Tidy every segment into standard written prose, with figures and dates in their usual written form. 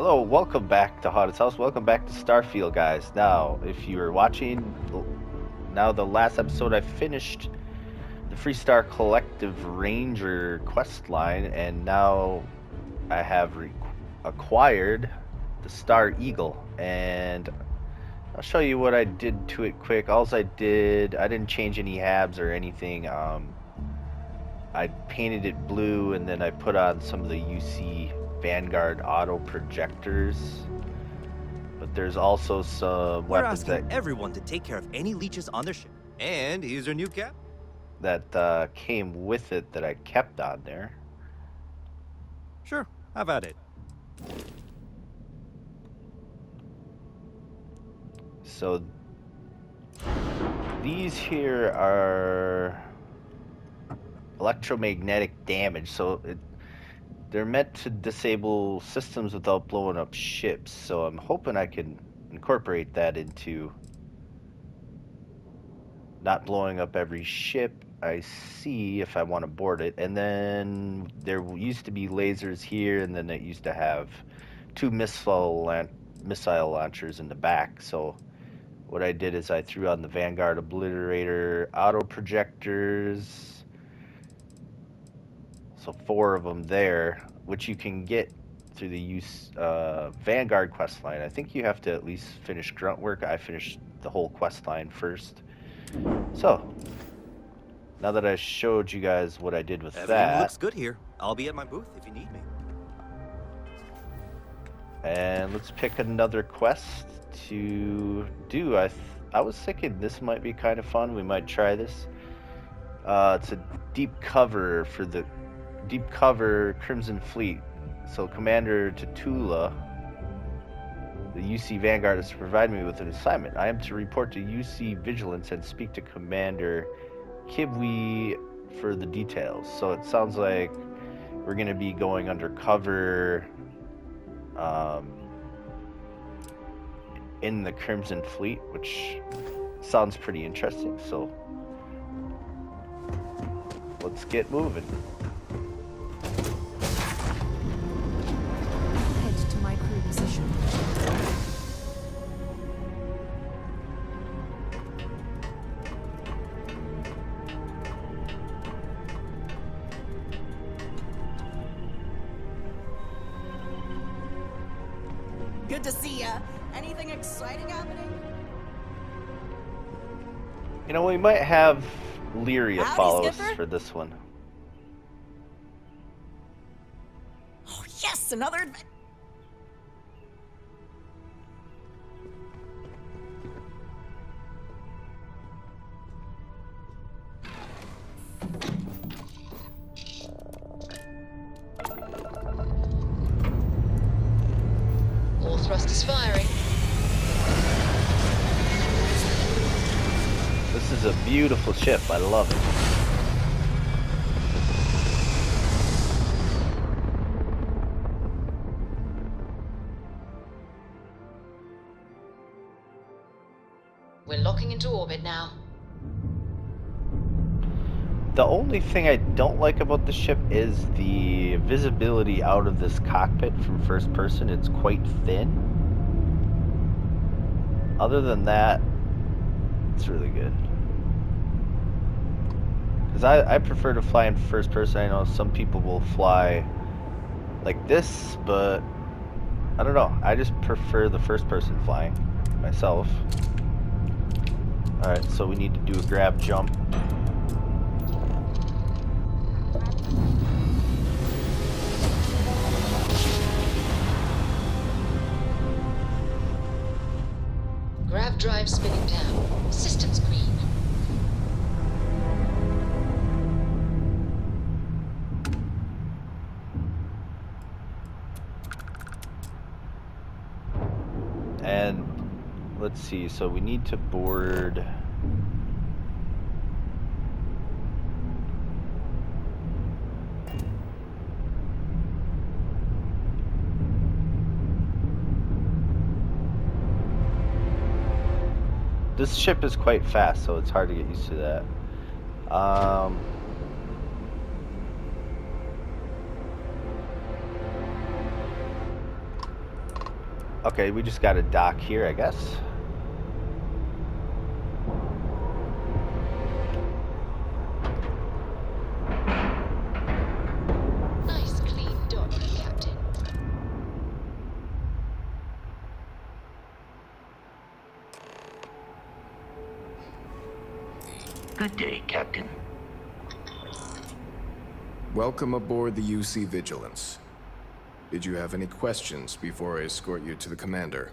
Hello, welcome back to Haunted House. Welcome back to Starfield, guys. Now, if you were watching, the last episode I finished the Freestar Collective Ranger quest line, and now I have acquired the Star Eagle, and I'll show you what I did to it quick. I didn't change any habs or anything. I painted it blue, and then I put on some of the UC Vanguard auto projectors. But there's also some We're weapons asking everyone to take care of any leeches on their ship. And here's our new cap. that came with it that I kept on there. Sure, have at it. So these here are electromagnetic damage. So they're meant to disable systems without blowing up ships. So I'm hoping I can incorporate that into not blowing up every ship I see if I want to board it. And then there used to be lasers here, and then it used to have two missile launchers in the back. So what I did is I threw on the Vanguard Obliterator auto projectors. So 4 of them there, which you can get through the Vanguard quest line. I think you have to at least finish grunt work. I finished the whole quest line first. So, now that I showed you guys what I did with Everything looks good here. I'll be at my booth if you need me. And let's pick another quest to do. I was thinking this might be kind of fun. We might try this. It's a deep cover for the Deep Cover Crimson Fleet. So Commander Tatula, the UC Vanguard, has provided me with an assignment. I am to report to UC Vigilance and speak to Commander Kibwe for the details. So it sounds like we're going to be going undercover in the Crimson Fleet, which sounds pretty interesting. So let's get moving. Head to my crew position. Good to see ya. Anything exciting happening? You know, we might have Lyria Howdy, follow us Skipper. for this one. Oh, yes, another adventure. All thrusters firing. This is a beautiful ship. I love it. We're locking into orbit now. The only thing I don't like about the ship is the visibility out of this cockpit from first person. It's quite thin. Other than that, it's really good. Because I prefer to fly in first person. I know some people will fly like this, but I don't know. I just prefer the first person flying myself. Alright, so we need to do a grab jump. Grav drive spinning down. Systems green. And let's see, so we need to board. This ship is quite fast, so it's hard to get used to that. Okay, we just got a dock here, I guess. Nice clean dock, Captain. Good day, Captain. Welcome aboard the UC Vigilance. Did you have any questions before I escort you to the commander?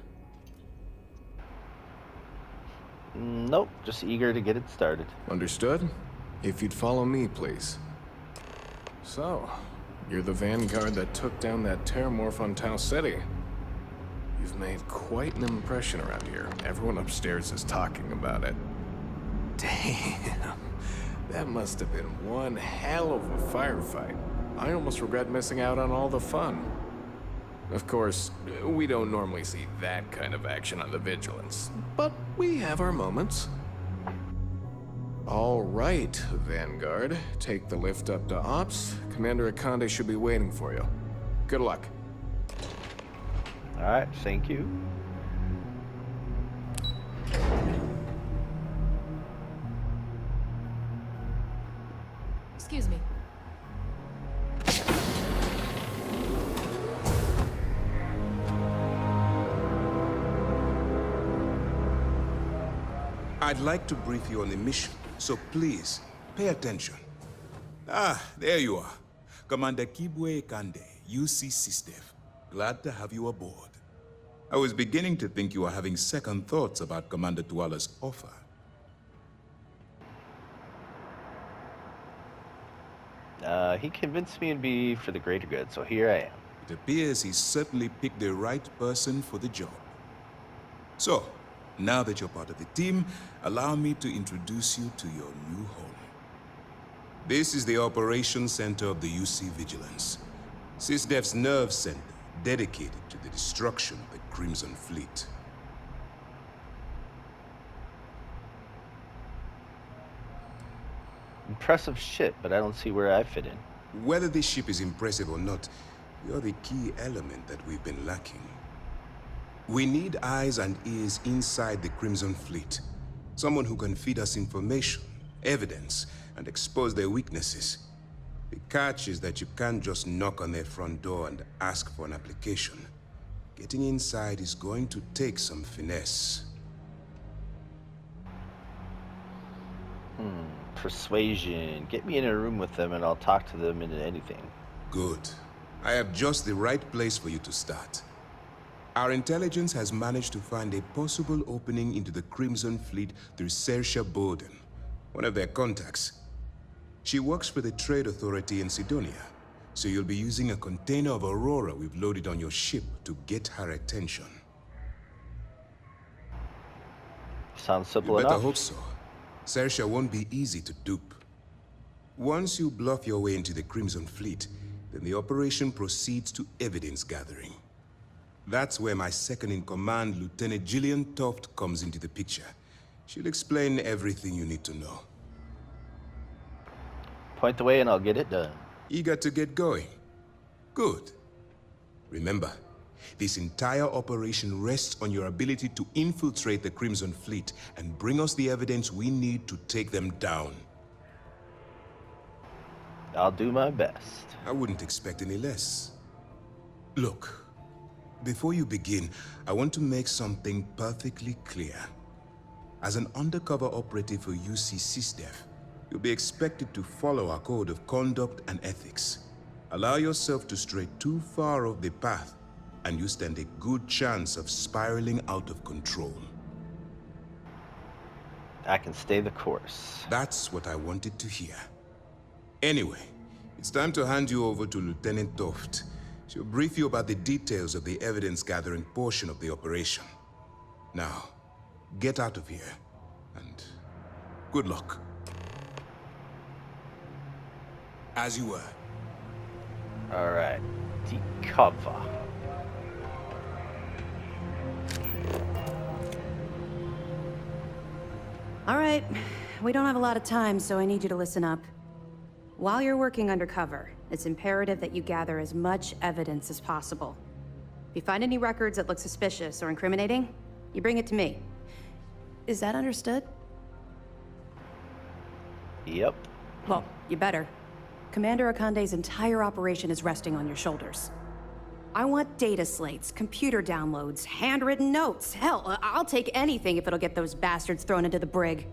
Nope, just eager to get it started. Understood? If you'd follow me, please. So, you're the vanguard that took down that terramorph on Tau Ceti. You've made quite an impression around here. Everyone upstairs is talking about it. Damn. That must have been one hell of a firefight. I almost regret missing out on all the fun. Of course, we don't normally see that kind of action on the Vigilance, but we have our moments. All right, Vanguard. Take the lift up to Ops. Commander Akande should be waiting for you. Good luck. Alright, thank you. Excuse me. I'd like to brief you on the mission, so please, pay attention. Ah, there you are. Commander Kibwe Kande, UC SysDev. Glad to have you aboard. I was beginning to think you were having second thoughts about Commander Tuala's offer. He convinced me it'd be for the greater good, so here I am. It appears he certainly picked the right person for the job. So, now that you're part of the team, allow me to introduce you to your new home. This is the Operations Center of the UC Vigilance. SysDev's nerve center, dedicated to the destruction of the Crimson Fleet. Impressive shit, but I don't see where I fit in. Whether this ship is impressive or not, you're the key element that we've been lacking. We need eyes and ears inside the Crimson Fleet. Someone who can feed us information, evidence, and expose their weaknesses. The catch is that you can't just knock on their front door and ask for an application. Getting inside is going to take some finesse. Persuasion. Get me in a room with them and I'll talk to them into anything. Good. I have just the right place for you to start. Our intelligence has managed to find a possible opening into the Crimson Fleet through Saoirse Bowden, one of their contacts. She works for the Trade Authority in Sidonia, so you'll be using a container of Aurora we've loaded on your ship to get her attention. Sounds simple You better enough. hope so. Saoirse won't be easy to dupe. Once you bluff your way into the Crimson Fleet, then the operation proceeds to evidence gathering. That's where my second-in-command, Lieutenant Gillian Toft, comes into the picture. She'll explain everything you need to know. Point the way and I'll get it done. Eager to get going? Good. Remember, this entire operation rests on your ability to infiltrate the Crimson Fleet and bring us the evidence we need to take them down. I'll do my best. I wouldn't expect any less. Look, before you begin, I want to make something perfectly clear. As an undercover operative for UC SysDev, you'll be expected to follow our code of conduct and ethics. Allow yourself to stray too far off the path, and you stand a good chance of spiraling out of control. I can stay the course. That's what I wanted to hear. Anyway, it's time to hand you over to Lieutenant Toft. She'll brief you about the details of the evidence-gathering portion of the operation. Now, get out of here, and good luck. As you were. Alright. Decover. All right, we don't have a lot of time, so I need you to listen up. While you're working undercover, it's imperative that you gather as much evidence as possible. you find any records that look suspicious or incriminating, you bring it to me. Is that understood? Yep. Well, you better. Commander Akande's entire operation is resting on your shoulders. I want data slates, computer downloads, handwritten notes. Hell, I'll take anything if it'll get those bastards thrown into the brig.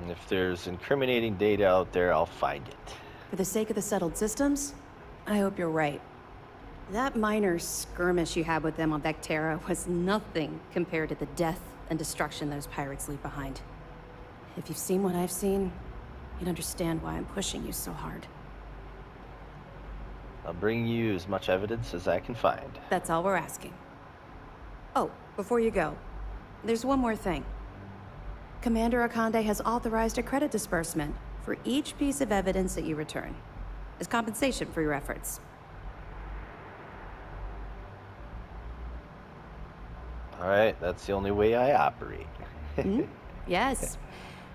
If there's incriminating data out there, I'll find it. For the sake of the settled systems, I hope you're right. That minor skirmish you had with them on Vectera was nothing compared to the death and destruction those pirates leave behind. If you've seen what I've seen, you'd understand why I'm pushing you so hard. I'll bring you as much evidence as I can find. That's all we're asking. Oh, before you go, there's one more thing. Commander Akande has authorized a credit disbursement for each piece of evidence that you return, as compensation for your efforts. All right, that's the only way I operate. Yes.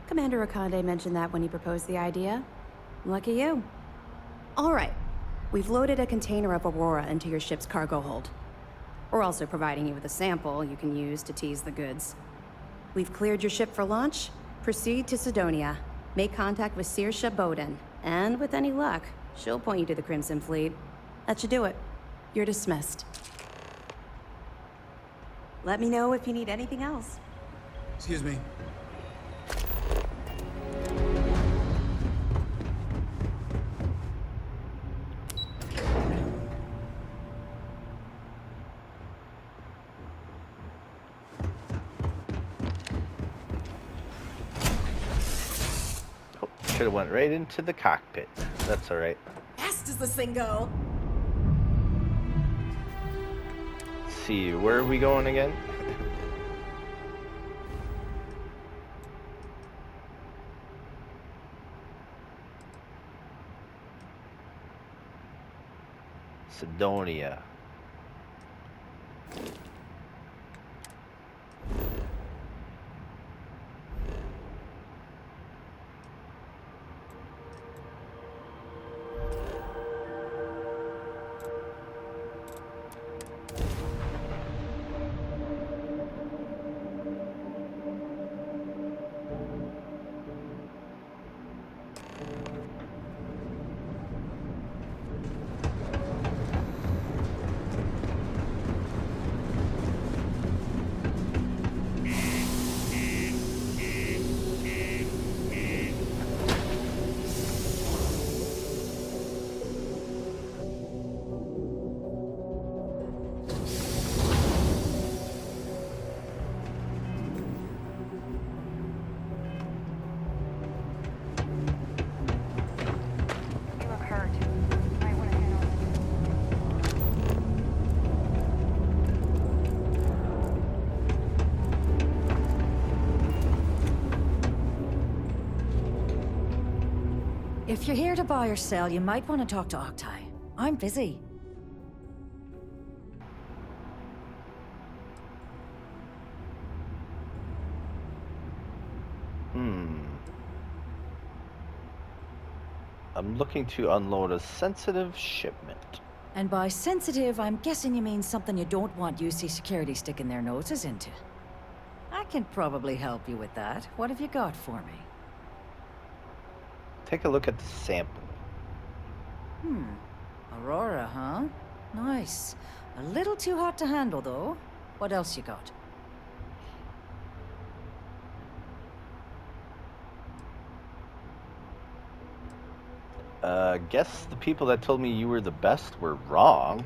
Commander Akande mentioned that when he proposed the idea. Lucky you. All right. We've loaded a container of Aurora into your ship's cargo hold. We're also providing you with a sample you can use to tease the goods. We've cleared your ship for launch. Proceed to Sidonia. Make contact with Saoirse Bowden. And with any luck, she'll point you to the Crimson Fleet. That should do it. You're dismissed. Let me know if you need anything else. Excuse me. Should have went right into the cockpit. That's all right. Fast does this thing go? Let's see, where are we going again? Sidonia. If you're here to buy or sell, you might want to talk to Octai. I'm busy. I'm looking to unload a sensitive shipment. And by sensitive, I'm guessing you mean something you don't want UC security sticking their noses into. I can probably help you with that. What have you got for me? Take a look at the sample. Aurora, huh? Nice. A little too hot to handle, though. What else you got? Guess the people that told me you were the best were wrong.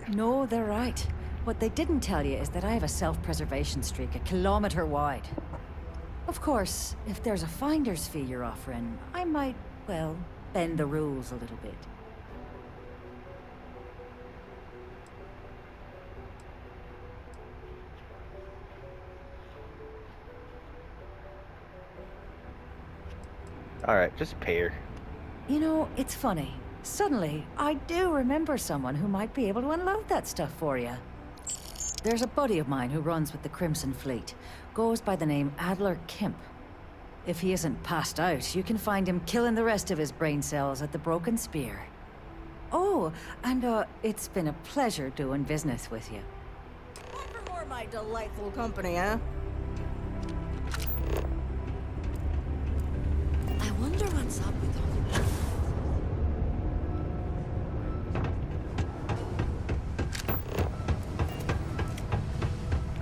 No, they're right. What they didn't tell you is that I have a self-preservation streak 1 kilometer wide. Of course, if there's a finder's fee you're offering, I might, well, bend the rules a little bit. Alright, just pay her. You know, it's funny. Suddenly, I do remember someone who might be able to unload that stuff for you. There's a buddy of mine who runs with the Crimson Fleet. Goes by the name Adler Kemp. If he isn't passed out, you can find him killing the rest of his brain cells at the Broken Spear. Oh, and it's been a pleasure doing business with you. Back for more of my delightful company, huh? I wonder what's up with all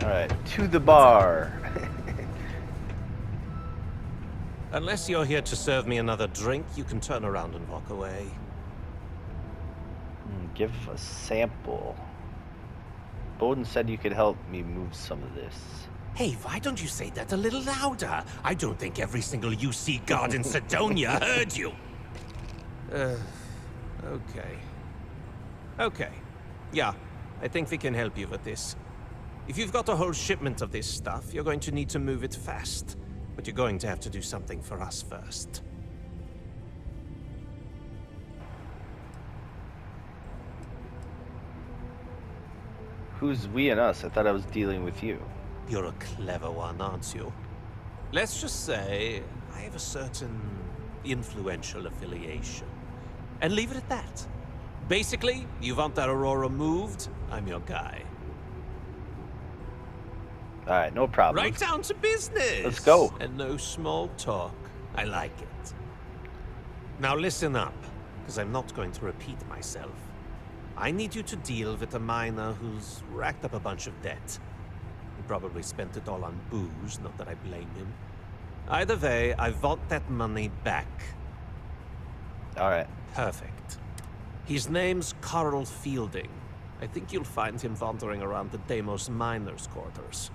the... All right, to the bar. Unless you're here to serve me another drink, you can turn around and walk away. Give a sample. Bowden said you could help me move some of this. Hey, why don't you say that a little louder? I don't think every single UC guard in Sidonia heard you. Okay. Okay. Yeah, I think we can help you with this. If you've got a whole shipment of this stuff, you're going to need to move it fast. But you're going to have to do something for us first. Who's we and us? I thought I was dealing with you. You're a clever one, aren't you? Let's just say I have a certain influential affiliation. And leave it at that. Basically, you want that Aurora moved, I'm your guy. All right, no problem. Right down to business. Let's go. And no small talk. I like it. Now listen up, because I'm not going to repeat myself. I need you to deal with a miner who's racked up a bunch of debt. He probably spent it all on booze, not that I blame him. Either way, I want that money back. All right. Perfect. His name's Carl Fielding. I think you'll find him wandering around the Deimos miners' quarters.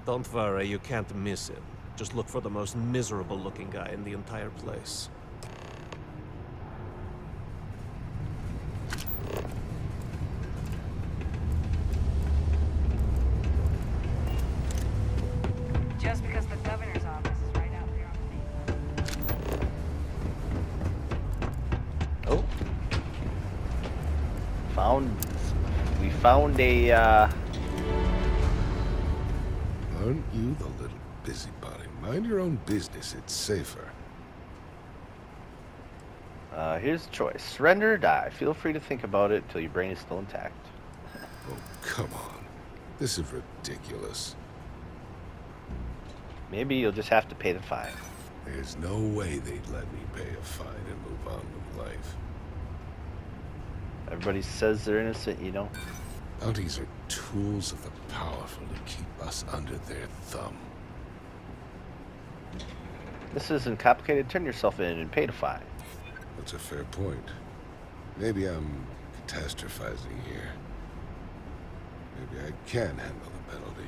Don't worry, you can't miss him. Just look for the most miserable-looking guy in the entire place. Just because the governor's office is right out there on the main. Oh. We found a, Aren't you the little busybody? Mind your own business, it's safer. Here's the choice. Surrender or die. Feel free to think about it till your brain is still intact. Oh, come on. This is ridiculous. Maybe you'll just have to pay the fine. There's no way they'd let me pay a fine and move on with life. Everybody says they're innocent, you know? Bounties are tools of the powerful to keep us under their thumb. This isn't complicated. Turn yourself in and pay the fine. That's a fair point. Maybe I'm catastrophizing here. Maybe I can handle the penalty.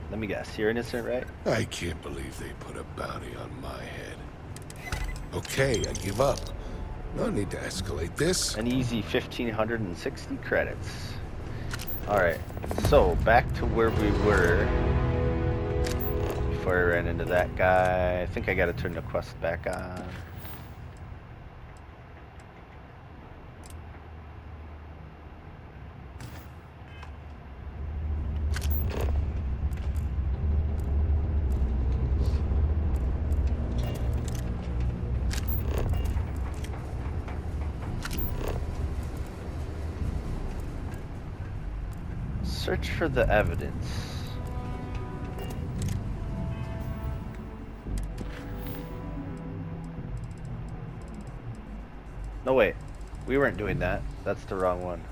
Let me guess. You're innocent, right? I can't believe they put a bounty on my head. Okay, I give up. No need to escalate this. An easy 1,560 credits. Alright, so back to where we were. Before I ran into that guy. I think I gotta turn the quest back on. Search for the evidence. No, wait. We weren't doing that. That's the wrong one.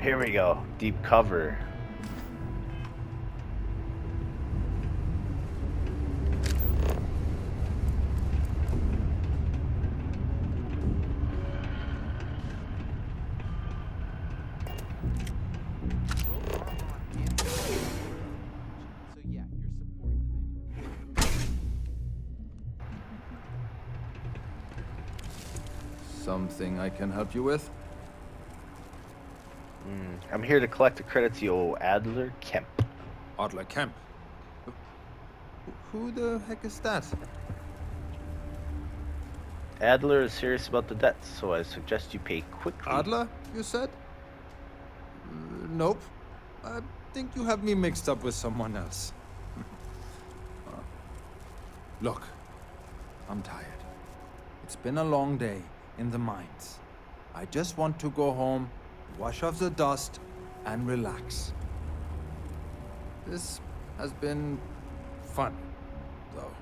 Here we go. Deep cover. Something I can help you with? I'm here to collect the credits you owe Adler Kemp. Adler Kemp? Who the heck is that? Adler is serious about the debts, so I suggest you pay quickly. Adler, you said? Nope. I think you have me mixed up with someone else. Look, I'm tired. It's been a long day in the mines. I just want to go home, wash off the dust, and relax. This has been fun, though.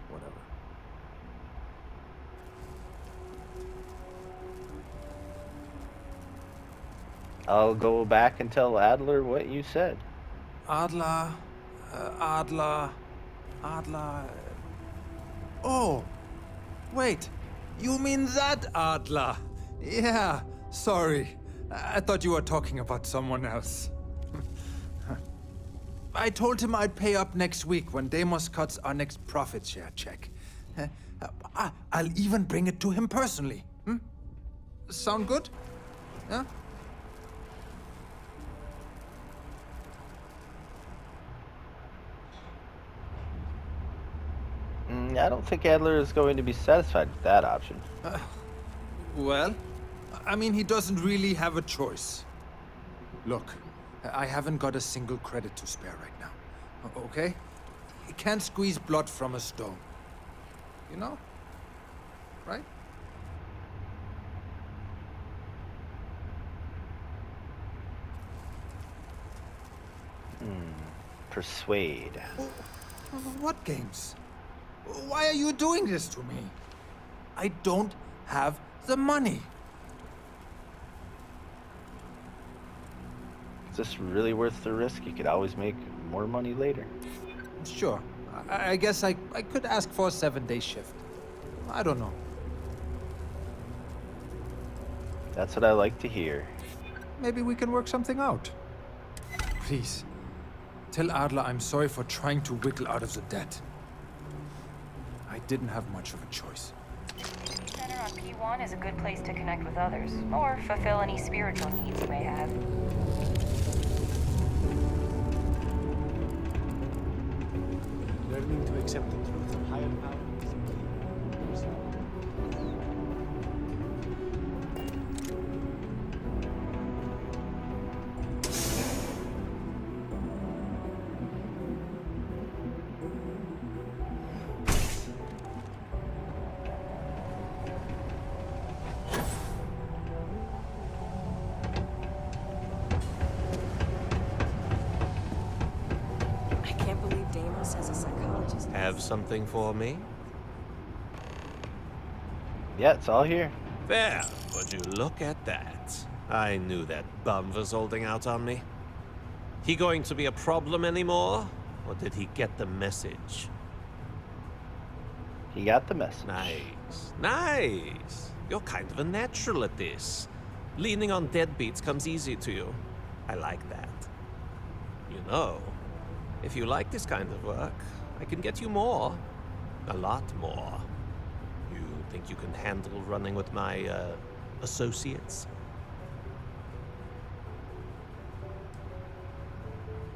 Whatever. I'll go back and tell Adler what you said. Adler. Oh, wait. You mean that Adler? Yeah, sorry. I thought you were talking about someone else. I told him I'd pay up next week when Deimos cuts our next profit share check. I'll even bring it to him personally. Sound good? Yeah? I don't think Adler is going to be satisfied with that option. Well, I mean, he doesn't really have a choice. Look, I haven't got a single credit to spare right now. Okay? He can't squeeze blood from a stone. You know? Right? Persuade. What games? Why are you doing this to me? I don't have the money. Is this really worth the risk? You could always make more money later. Sure. I guess I could ask for a 7-day shift. I don't know. That's what I like to hear. Maybe we can work something out. Please, tell Adler I'm sorry for trying to wiggle out of the debt. I didn't have much of a choice. Center on P1 is a good place to connect with others, or fulfill any spiritual needs you may have. Learning to accept the truth of higher power is a key to yourself. I can't believe Deimos has a psychologist. Have something for me? Yeah, it's all here. There, would you look at that? I knew that bum was holding out on me. He going to be a problem anymore? Or did he get the message? He got the message. Nice. Nice. You're kind of a natural at this. Leaning on deadbeats comes easy to you. I like that. You know, if you like this kind of work, I can get you more. A lot more. You think you can handle running with my, associates?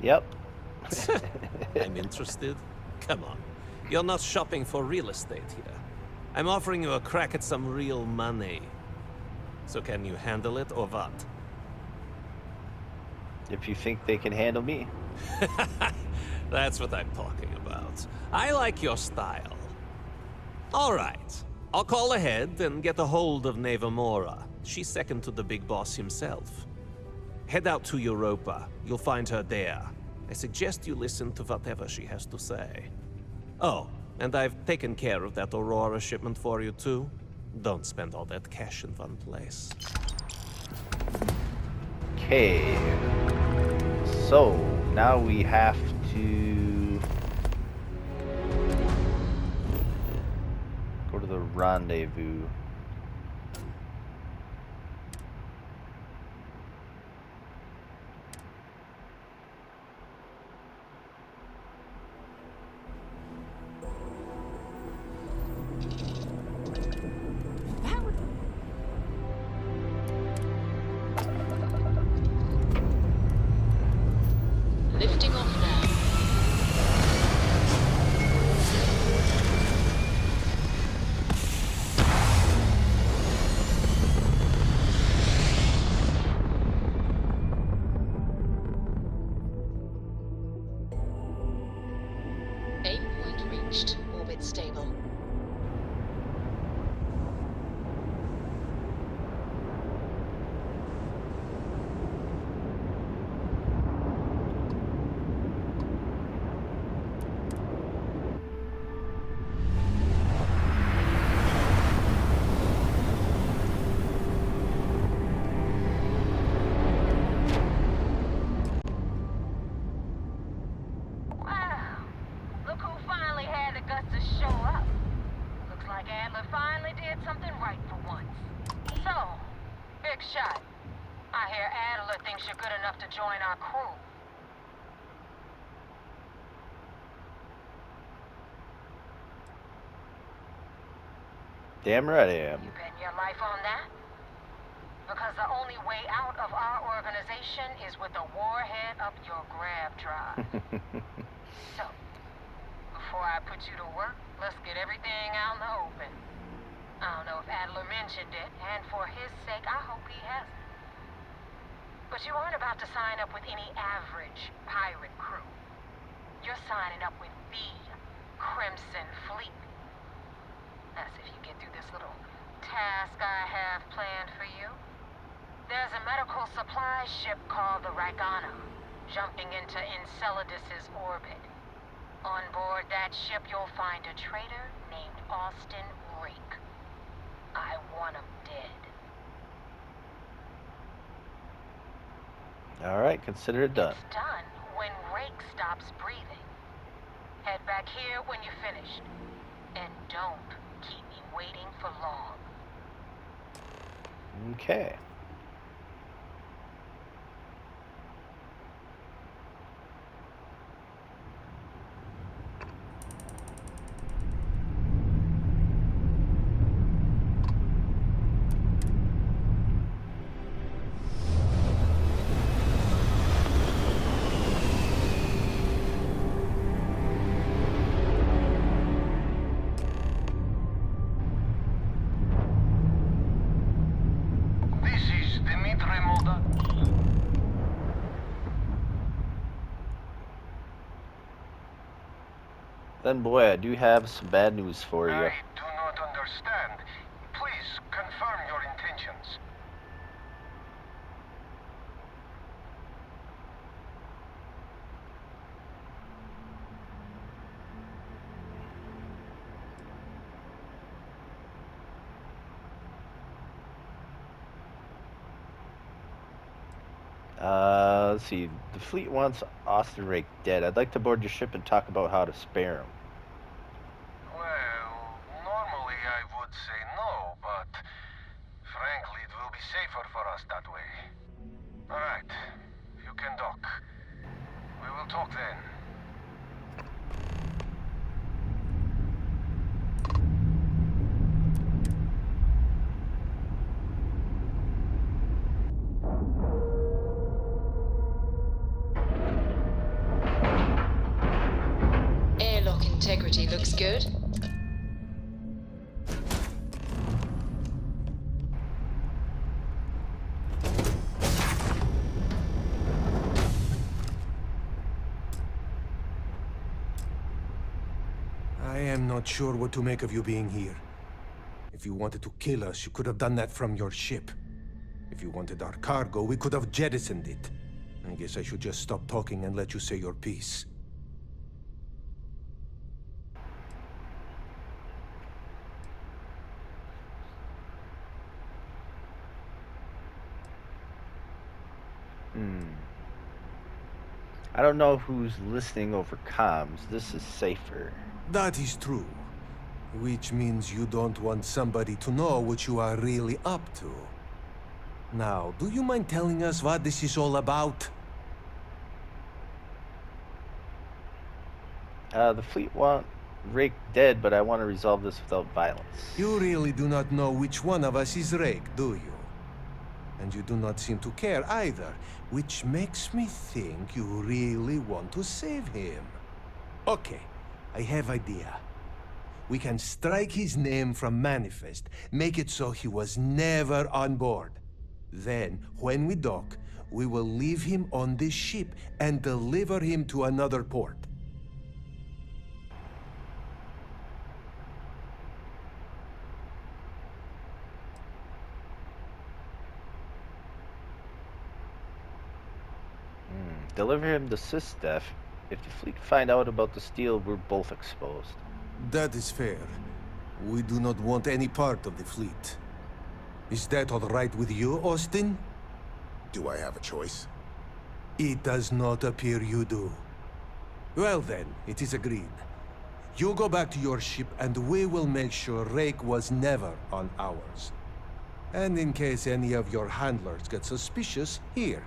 Yep. I'm interested. Come on. You're not shopping for real estate here. I'm offering you a crack at some real money. So can you handle it or what? If you think they can handle me. That's what I'm talking about. I like your style. All right. I'll call ahead and get a hold of Nevamora. She's second to the big boss himself. Head out to Europa. You'll find her there. I suggest you listen to whatever she has to say. Oh, and I've taken care of that Aurora shipment for you too. Don't spend all that cash in one place. Okay. So, now we have to go to the rendezvous. That would... Lifting off now. next shot? I hear Adler thinks you're good enough to join our crew. Damn right I am. You betting your life on that? Because the only way out of our organization is with a warhead up your grab drive. So, before I put you to work, let's get everything out in the open. I don't know if Adler mentioned it, and for his sake, I hope he hasn't. But you aren't about to sign up with any average pirate crew. You're signing up with the Crimson Fleet. That's if you get through this little task I have planned for you. There's a medical supply ship called the Ragana, jumping into Enceladus's orbit. On board that ship, you'll find a traitor named Austin Rake. I want him dead. Alright, consider it done. It's done when Rake stops breathing. Head back here when you're finished. And don't keep me waiting for long. Okay. Then boy, I do have some bad news for you. I do not understand. Please confirm your intentions. Let's see. The fleet wants Austin Rake dead. I'd like to board your ship and talk about how to spare him. Well, normally I would say no, but frankly it will be safer for us that way. Alright, you can dock. We will talk then. Airlock integrity looks good. I am not sure what to make of you being here. If you wanted to kill us, you could have done that from your ship. If you wanted our cargo, we could have jettisoned it. I guess I should just stop talking and let you say your piece. I don't know who's listening over comms. This is safer. That is true. Which means you don't want somebody to know what you are really up to. Now, do you mind telling us what this is all about? The fleet want Rake dead, but I want to resolve this without violence. You really do not know which one of us is Rake, do you? And you do not seem to care either, which makes me think you really want to save him. Okay, I have idea. We can strike his name from Manifest, make it so he was never on board. Then, when we dock, we will leave him on this ship and deliver him to another port. Deliver him to SysDef. If the fleet find out about the steal, we're both exposed. That is fair. We do not want any part of the fleet. Is that all right with you, Austin? Do I have a choice? It does not appear you do. Well then, it is agreed. You go back to your ship and we will make sure Rake was never on ours. And in case any of your handlers get suspicious, here.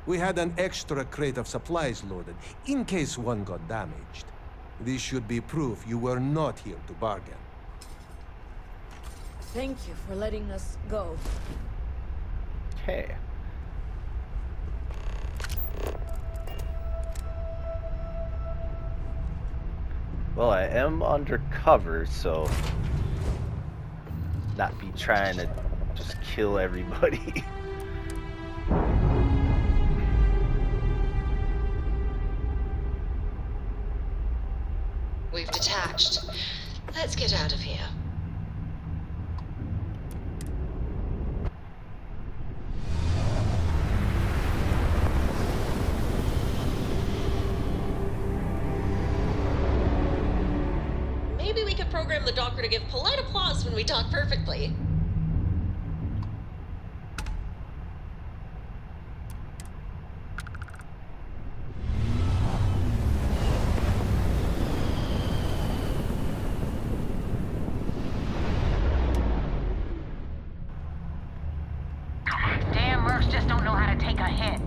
We had an extra crate of supplies loaded, in case one got damaged. This should be proof you were not here to bargain. Thank you for letting us go. Okay. Well, I am undercover, so not be trying to just kill everybody. We've detached. Let's get out of here. Maybe we could program the Docker to give polite applause when we talk perfectly. Damn mercs just don't know how to take a hit.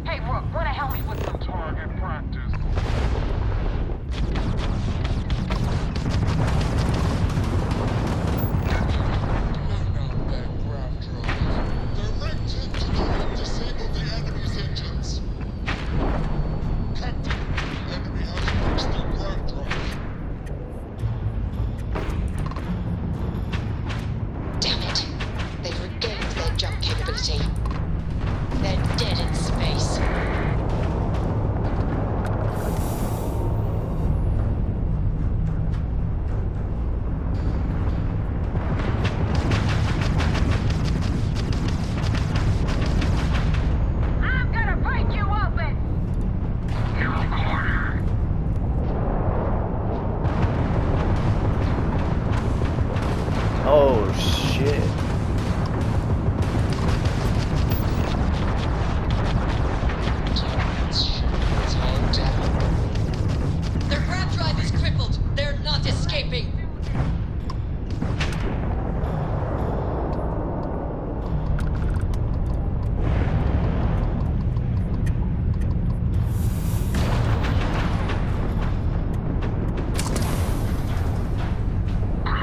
Hey, Rook, wanna help me with some target practice? Damn it. They've regained their jump capability. They're dead in space. I'm gonna break you open! Oh, shit. Their grab drive is crippled. They're not escaping.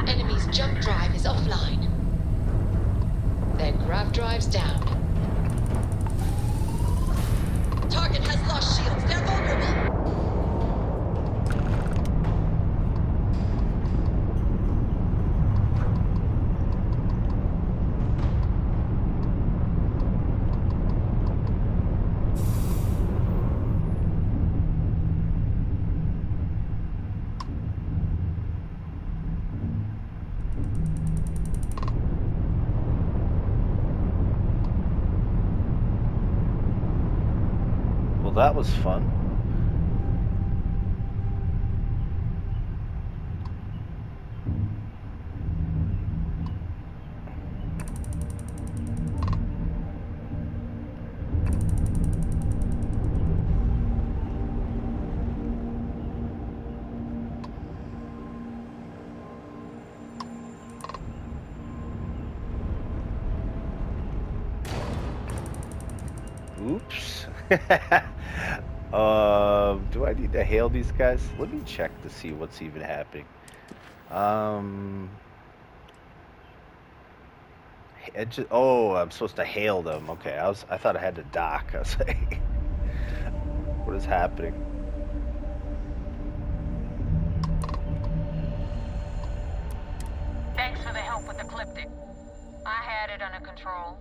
Enemy's jump drive is offline. Their grav drive's down. Target has lost shields. They're vulnerable. Well, that was fun. Oops. Do I need to hail these guys? Let me check to see what's even happening. Oh, I'm supposed to hail them. Okay, I thought I had to dock. I was like, what is happening? Thanks for the help with the Ecliptic. I had it under control,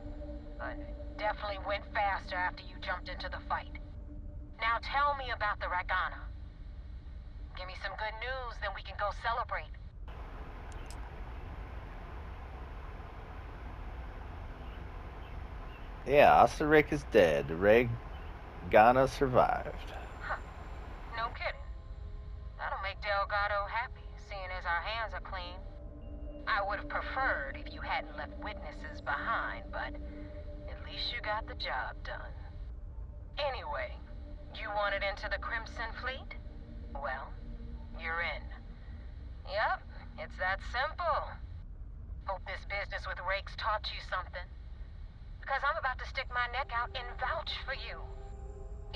but it definitely went faster after you jumped into the fight. Now tell me about the Ragana. Give me some good news, then we can go celebrate. Yeah, Osterrick is dead. Ragana survived. Huh. No kidding. That'll make Delgado happy, seeing as our hands are clean. I would have preferred if you hadn't left witnesses behind, but at least you got the job done. Anyway, you wanted into the Crimson Fleet? Well, you're in. Yep, it's that simple. Hope this business with Rakes taught you something. Because I'm about to stick my neck out and vouch for you.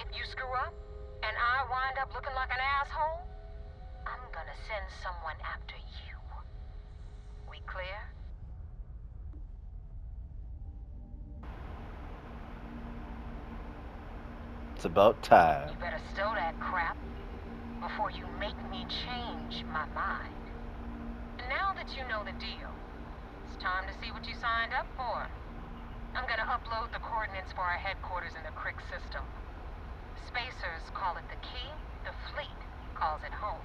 If you screw up, and I wind up looking like an asshole, I'm gonna send someone after you. We clear? It's about time. You better stow that crap before you make me change my mind. And now that you know the deal, it's time to see what you signed up for. I'm gonna upload the coordinates for our headquarters in the Crick system. Spacers call it the key, the fleet calls it home.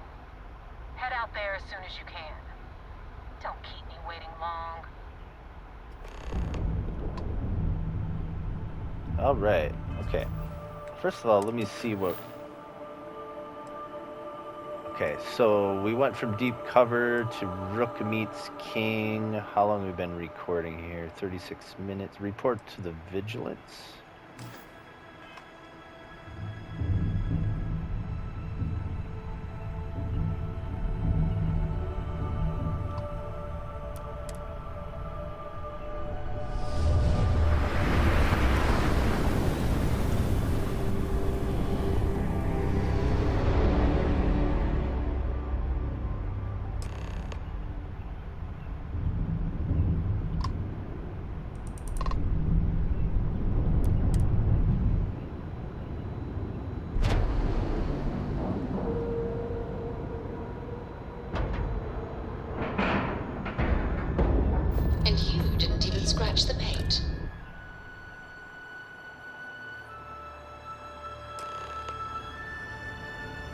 Head out there as soon as you can. Don't keep me waiting long. Alright, okay. First of all, let me see what... Okay, so we went from deep cover to Rook meets King. How long have we been recording here? 36 minutes. Report to the Vigilance. And you didn't even scratch the paint.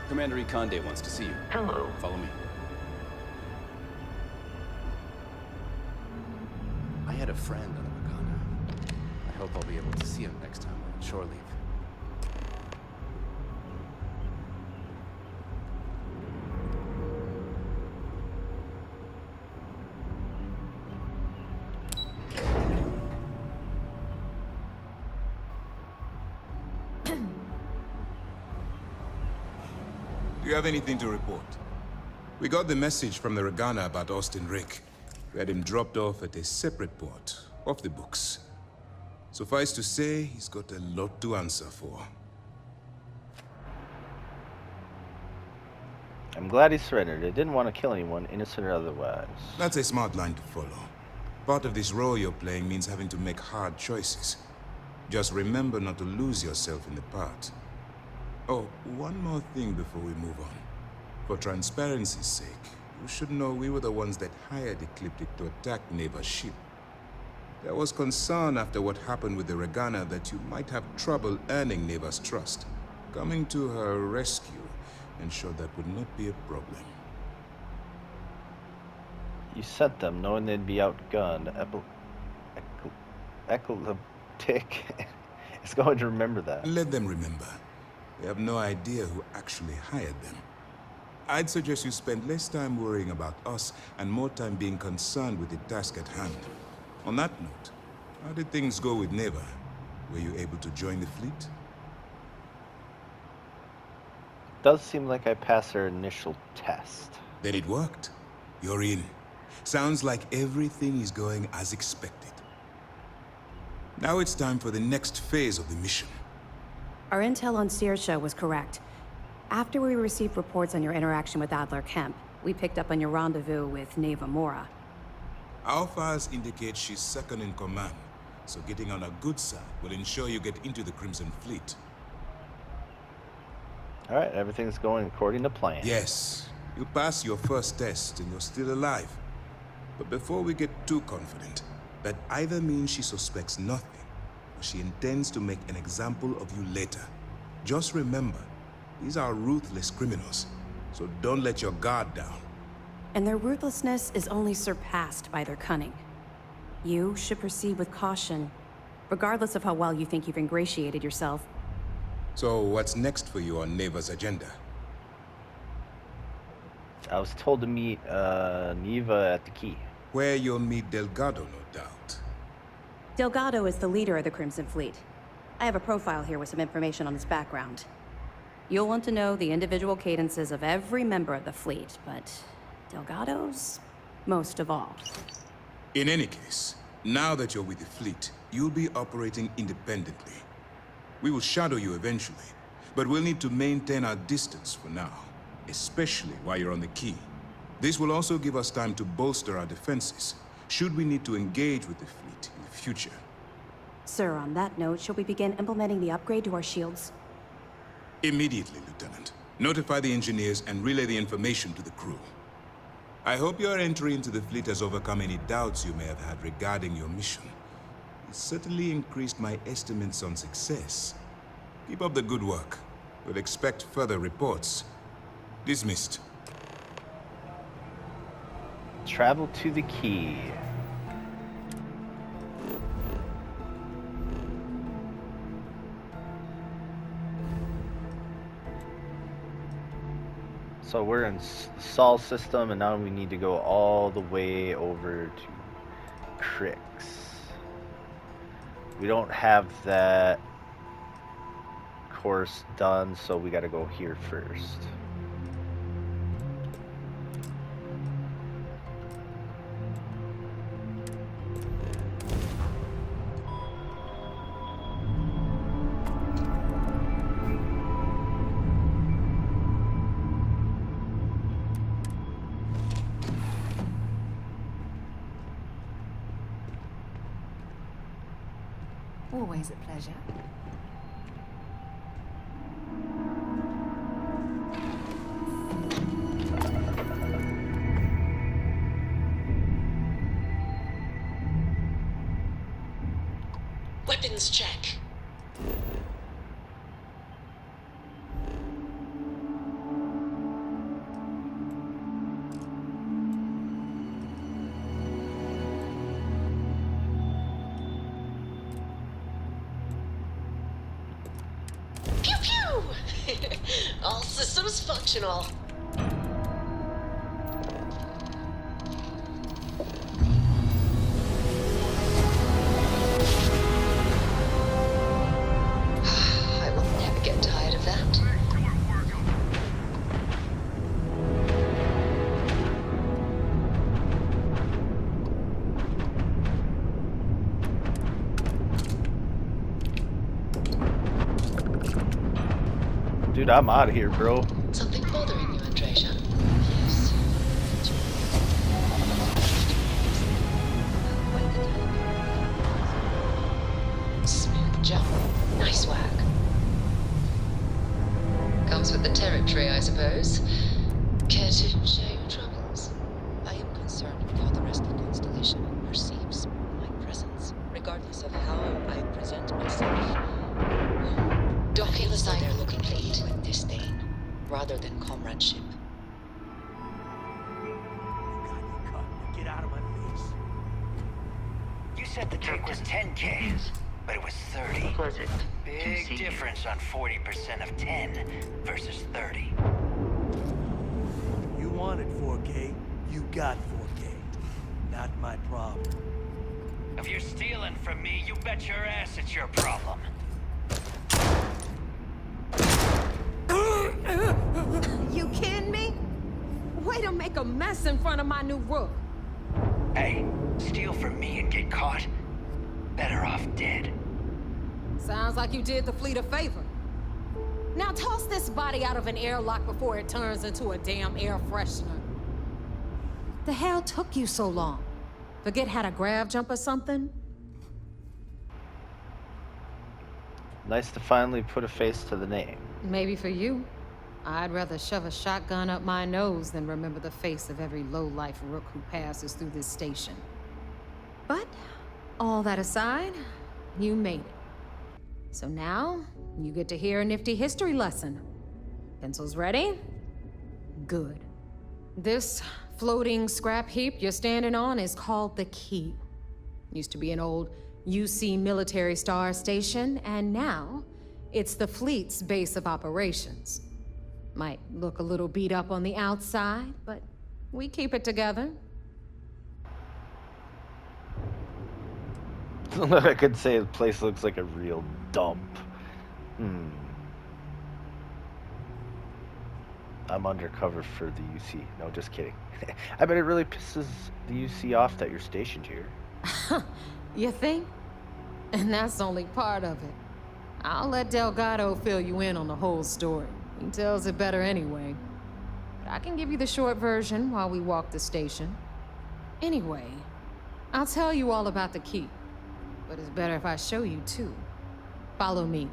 Commander Ikonde wants to see you. Hello. Follow me. I had a friend on the Wakanda. I hope I'll be able to see him next time I'm on shore leave. Do you have anything to report? We got the message from the Regana about Austin Rick. We had him dropped off at a separate port, off the books. Suffice to say, he's got a lot to answer for. I'm glad he surrendered. I didn't want to kill anyone, innocent or otherwise. That's a smart line to follow. Part of this role you're playing means having to make hard choices. Just remember not to lose yourself in the part. Oh, one more thing before we move on. For transparency's sake, you should know we were the ones that hired Ecliptic to attack Neva's ship. There was concern after what happened with the Regana that you might have trouble earning Neva's trust. Coming to her rescue ensured that would not be a problem. You sent them knowing they'd be outgunned. Ecliptic is going to remember that. Let them remember. They have no idea who actually hired them. I'd suggest you spend less time worrying about us and more time being concerned with the task at hand. On that note, how did things go with Neva? Were you able to join the fleet? Does seem like I passed her initial test. Then it worked. You're in. Sounds like everything is going as expected. Now it's time for the next phase of the mission. Our intel on Saoirse was correct. After we received reports on your interaction with Adler Kemp, we picked up on your rendezvous with Neva Mora. Our files indicate she's second in command, so getting on a good side will ensure you get into the Crimson Fleet. Alright, everything's going according to plan. Yes, you passed your first test and you're still alive. But before we get too confident, that either means she suspects nothing, or she intends to make an example of you later. Just remember, these are ruthless criminals, so don't let your guard down. And their ruthlessness is only surpassed by their cunning. You should proceed with caution, regardless of how well you think you've ingratiated yourself. So what's next for you on Neva's agenda? I was told to meet Neva at the key. Where you'll meet Delgado, no doubt. Delgado is the leader of the Crimson Fleet. I have a profile here with some information on his background. You'll want to know the individual cadences of every member of the fleet, but Delgado's most of all. In any case, now that you're with the fleet, you'll be operating independently. We will shadow you eventually, but we'll need to maintain our distance for now, especially while you're on the key. This will also give us time to bolster our defenses, should we need to engage with the fleet in the future. Sir, on that note, shall we begin implementing the upgrade to our shields? Immediately, Lieutenant. Notify the engineers and relay the information to the crew. I hope your entry into the fleet has overcome any doubts you may have had regarding your mission. It certainly increased my estimates on success. Keep up the good work. We'll expect further reports. Dismissed. Travel to the key. So we're in the Sol system, and now we need to go all the way over to Crix. We don't have that course done, so we got to go here first. Always a pleasure. Weapons check. Pew pew! All systems functional. I will never get tired of that. Dude, I'm out of here, bro. Something bothering you, Andreja? Yes. Smooth jump. Nice work. Comes with the territory, I suppose. Care to share your troubles? I am concerned with how the rest of the Constellation perceives my presence, regardless of how I present myself. Docking beside They're the looking for fleet. evil and disdain, rather than comradeship. Get out of my face. You said the take was 10K, but it was 30. Pleasant. Big difference on 40% of 10 versus 30. You wanted 4K, you got 4K. Not my problem. If you're stealing from me, you bet your ass it's your problem. You kidding me? Way to make a mess in front of my new rook. Hey, steal from me and get caught? Better off dead. Sounds like you did the fleet a favor. Now toss this body out of an airlock before it turns into a damn air freshener. The hell took you so long? Forget how to grav jump or something? Nice to finally put a face to the name. Maybe for you. I'd rather shove a shotgun up my nose than remember the face of every low-life rook who passes through this station. But, all that aside, you made it. So now, you get to hear a nifty history lesson. Pencils ready? Good. This floating scrap heap you're standing on is called the Key. Used to be an old UC military star station, and now it's the fleet's base of operations. Might look a little beat up on the outside, but we keep it together. I could say the place looks like a real dump. I'm undercover for the UC. No, just kidding. I bet it really pisses the UC off that you're stationed here. You think? And that's only part of it. I'll let Delgado fill you in on the whole story. He tells it better anyway. But I can give you the short version while we walk the station. Anyway, I'll tell you all about the key. But it's better if I show you too. Follow me.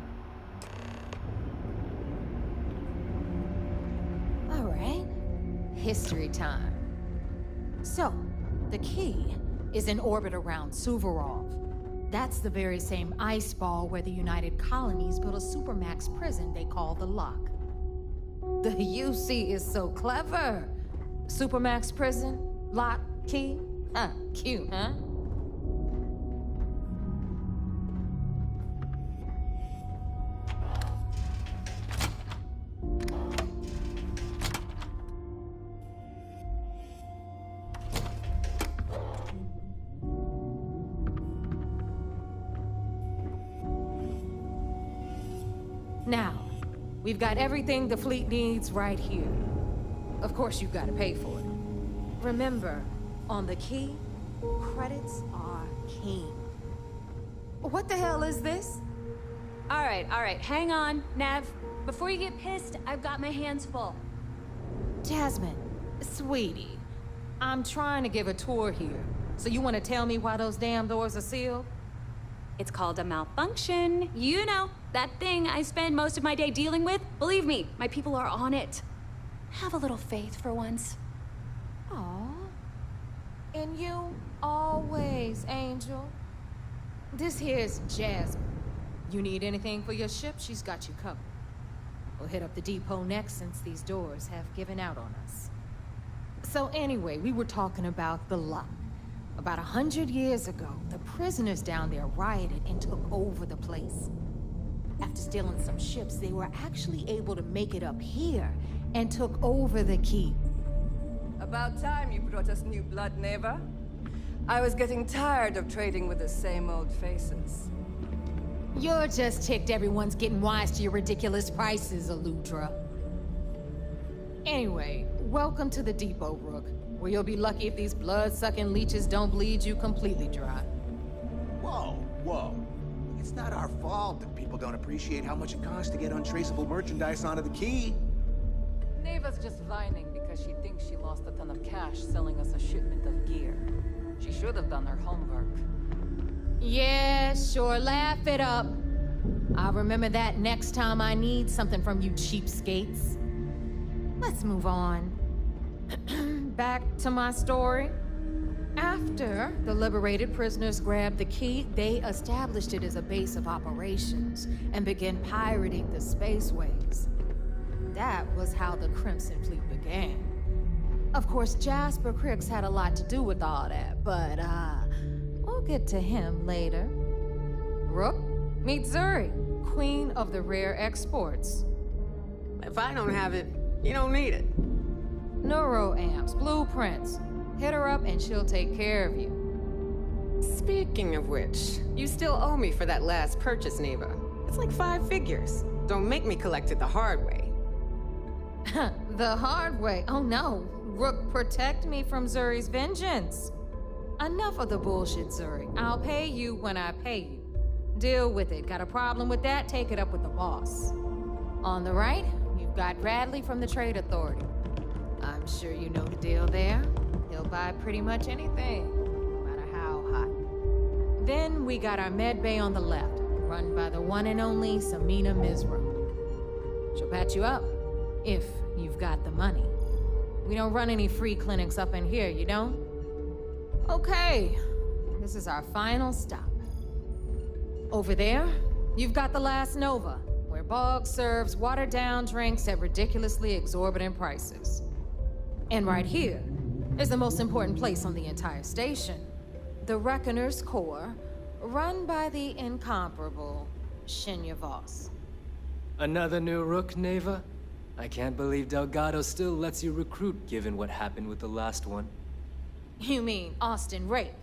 All right. History time. So, the key is in orbit around Suvorov. That's the very same ice ball where the United Colonies built a supermax prison they call the Lock. The UC is so clever. Supermax prison, lock, key. Huh, cute, huh? Now, we've got everything the fleet needs right here. Of course, you've got to pay for it. Remember, on the key, credits are king. What the hell is this? All right, hang on, Nev. Before you get pissed, I've got my hands full. Jasmine, sweetie, I'm trying to give a tour here. So you want to tell me why those damn doors are sealed? It's called a malfunction. You know, that thing I spend most of my day dealing with. Believe me, my people are on it. Have a little faith for once. Aw. And you always, Angel. This here's Jasmine. You need anything for your ship, she's got you covered. We'll hit up the depot next since these doors have given out on us. So anyway, we were talking about the Lock. About 100 years ago, the prisoners down there rioted and took over the place. After stealing some ships, they were actually able to make it up here and took over the key. About time you brought us new blood, Neva. I was getting tired of trading with the same old faces. You're just ticked everyone's getting wise to your ridiculous prices, Aludra. Anyway, welcome to the depot, Rook, where you'll be lucky if these blood-sucking leeches don't bleed you completely dry. Whoa. It's not our fault that people don't appreciate how much it costs to get untraceable merchandise onto the key. Neva's just whining because she thinks she lost a ton of cash selling us a shipment of gear. She should have done her homework. Yeah, sure, laugh it up. I'll remember that next time I need something from you cheapskates. Let's move on. Back to my story. After the liberated prisoners grabbed the key, they established it as a base of operations and began pirating the spaceways. That was how the Crimson Fleet began. Of course, Jasper Cricks had a lot to do with all that, but we'll get to him later. Rook, meet Zuri, queen of the rare exports. If I don't have it, you don't need it. Neuroamps, blueprints. Hit her up and she'll take care of you. Speaking of which, you still owe me for that last purchase, Neva. It's like 5 figures. Don't make me collect it the hard way. The hard way? Oh no. Rook, protect me from Zuri's vengeance. Enough of the bullshit, Zuri. I'll pay you when I pay you. Deal with it. Got a problem with that? Take it up with the boss. On the right, you've got Bradley from the Trade Authority. I'm sure you know the deal there. He'll buy pretty much anything, no matter how hot. Then we got our med bay on the left, run by the one and only Samina Mizra. She'll patch you up, if you've got the money. We don't run any free clinics up in here, you don't? Okay, this is our final stop. Over there, you've got the Last Nova, where Bog serves watered-down drinks at ridiculously exorbitant prices. And right here is the most important place on the entire station. The Reckoner's Core, run by the incomparable Shinya Voss. Another new Rook, Neva? I can't believe Delgado still lets you recruit given what happened with the last one. You mean Austin Rape?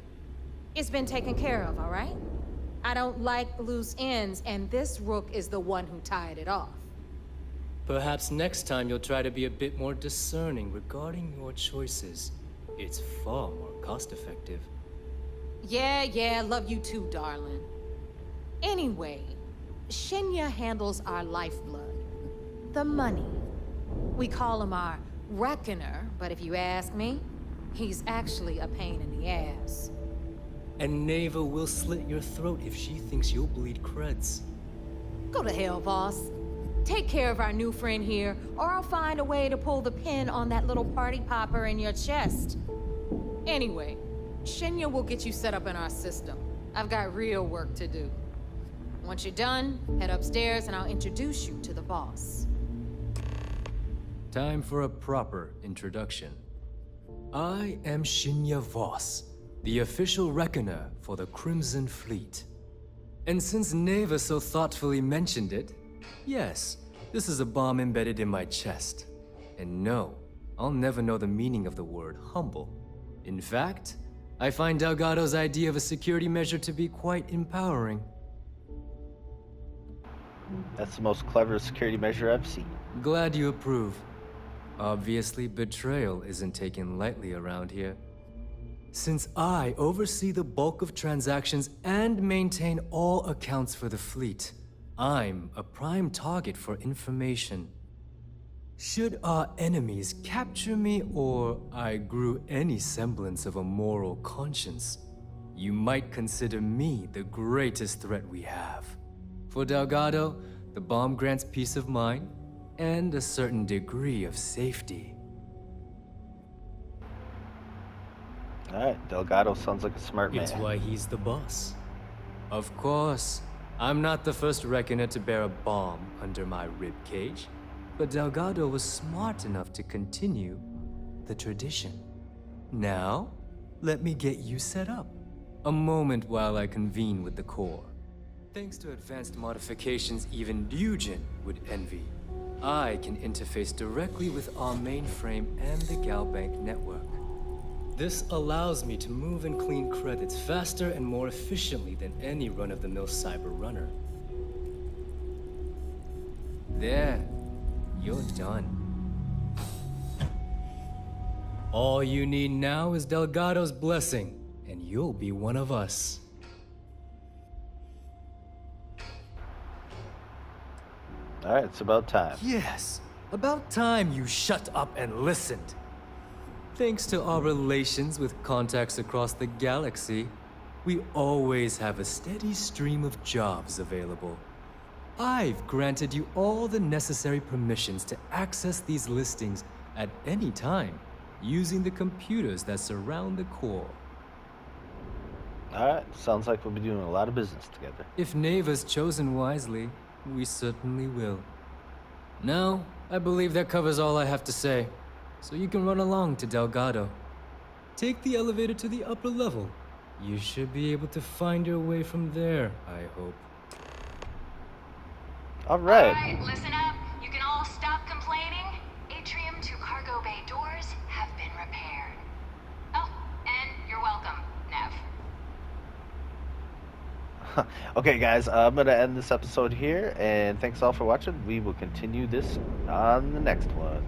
It's been taken care of, all right? I don't like loose ends, and this Rook is the one who tied it off. Perhaps next time you'll try to be a bit more discerning regarding your choices. It's far more cost-effective. Yeah, love you too, darling. Anyway, Shinya handles our lifeblood. The money. We call him our reckoner, but if you ask me, he's actually a pain in the ass. And Neva will slit your throat if she thinks you'll bleed creds. Go to hell, boss. Take care of our new friend here, or I'll find a way to pull the pin on that little party popper in your chest. Anyway, Shinya will get you set up in our system. I've got real work to do. Once you're done, head upstairs and I'll introduce you to the boss. Time for a proper introduction. I am Shinya Voss, the official reckoner for the Crimson Fleet. And since Neva so thoughtfully mentioned it, yes, this is a bomb embedded in my chest. And no, I'll never know the meaning of the word humble. In fact, I find Delgado's idea of a security measure to be quite empowering. That's the most clever security measure I've seen. Glad you approve. Obviously, betrayal isn't taken lightly around here. Since I oversee the bulk of transactions and maintain all accounts for the fleet, I'm a prime target for information. Should our enemies capture me or I grew any semblance of a moral conscience, you might consider me the greatest threat we have. For Delgado, the bomb grants peace of mind and a certain degree of safety. Alright, Delgado sounds like a smart man. It's why he's the boss. Of course, I'm not the first reckoner to bear a bomb under my ribcage, but Delgado was smart enough to continue the tradition. Now, let me get you set up. A moment while I convene with the core. Thanks to advanced modifications even Ryujin would envy, I can interface directly with our mainframe and the Galbank network. This allows me to move and clean credits faster and more efficiently than any run-of-the-mill cyber runner. There, you're done. All you need now is Delgado's blessing, and you'll be one of us. Alright, it's about time. Yes, about time you shut up and listened. Thanks to our relations with contacts across the galaxy, we always have a steady stream of jobs available. I've granted you all the necessary permissions to access these listings at any time, using the computers that surround the core. Alright, sounds like we'll be doing a lot of business together. If Neva's chosen wisely, we certainly will. Now, I believe that covers all I have to say, so you can run along to Delgado. Take the elevator to the upper level. You should be able to find your way from there, I hope. Alright. Alright, listen up. You can all stop complaining. Atrium to cargo bay doors have been repaired. Oh, and you're welcome, Nev. Okay, guys, I'm going to end this episode here, and thanks all for watching. We will continue this on the next one.